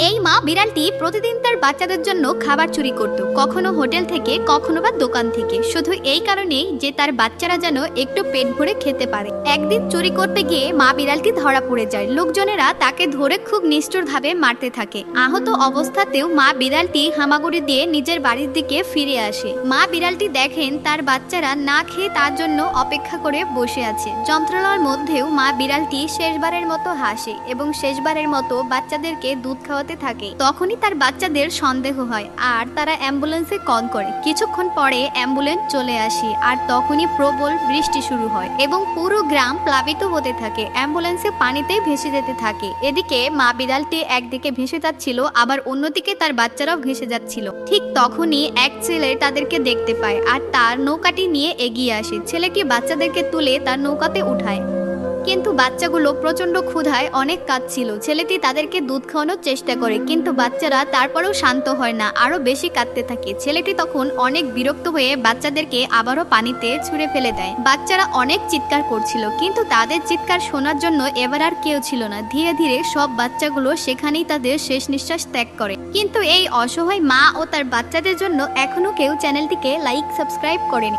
এই মা বিড়ালটি প্রতিদিন তার বাচ্চাদের জন্য খাবার চুরি করত, কখনো হোটেল থেকে, কখনো বা দোকান থেকে, শুধু এই কারণেই যে তার বাচ্চারা যেন একটু পেট ভরে খেতে পারে। একদিন চুরি করতে গিয়ে মা বিড়ালটি ধরা পড়ে যায়। লোকজনেরা তাকে ধরে খুব নিষ্ঠুরভাবে মারতে থাকে। আহত অবস্থাতেও মা বিড়ালটি হামাগুড়ি দিয়ে নিজের বাড়ির দিকে ফিরে আসে। মা বিড়ালটি দেখেন তার বাচ্চারা না খেয়ে তার জন্য অপেক্ষা করে বসে আছে। যন্ত্রণার মধ্যেও মা বিড়ালটি শেষবারের মতো হাসে এবং শেষবারের মতো বাচ্চাদেরকে দুধ খাওয়াতে থাকে। তখনই তার বাচ্চাদের সন্দেহ হয় আর তারা অ্যাম্বুলেন্সে কল করে। কিছুক্ষণ পরে অ্যাম্বুলেন্স চলে আসে আর তখনই প্রবল বৃষ্টি শুরু হয় এবং পুরো গ্রাম প্লাবিত হতে থাকে। অ্যাম্বুলেন্সে পানিতে ভেসে যেতে থাকে। এদিকে মা বিড়ালটি একদিকে ভেসে যাচ্ছিল, আবার অন্যদিকে তার বাচ্চারাও ভেসে যাচ্ছিল। ঠিক তখনই এক ছেলে তাদেরকে দেখতে পায় আর তার নৌকাটি নিয়ে এগিয়ে আসে। ছেলেটি বাচ্চাদেরকে তুলে তার নৌকাতে উঠায়, কিন্তু বাচ্চাগুলো প্রচন্ড ক্ষুধায় অনেক কাঁদছিল। ছেলেটি তাদেরকে দুধ খাওয়ানোর চেষ্টা করে, কিন্তু বাচ্চারা তারপরেও শান্ত হয় না, আরো বেশি কাঁদতে থাকে। ছেলেটি তখন অনেক বিরক্ত হয়ে বাচ্চাদেরকে আবারও পানিতে ছুঁড়ে ফেলে দেয়। বাচ্চারা অনেক চিৎকার করছিল, কিন্তু তাদের চিৎকার শোনার জন্য এবার আর কেউ ছিল না। ধীরে ধীরে সব বাচ্চাগুলো সেখানেই তাদের শেষ নিঃশ্বাস ত্যাগ করে। কিন্তু এই অসহায় মা ও তার বাচ্চাদের জন্য এখনো কেউ চ্যানেলটিকে লাইক, সাবস্ক্রাইব করেনি।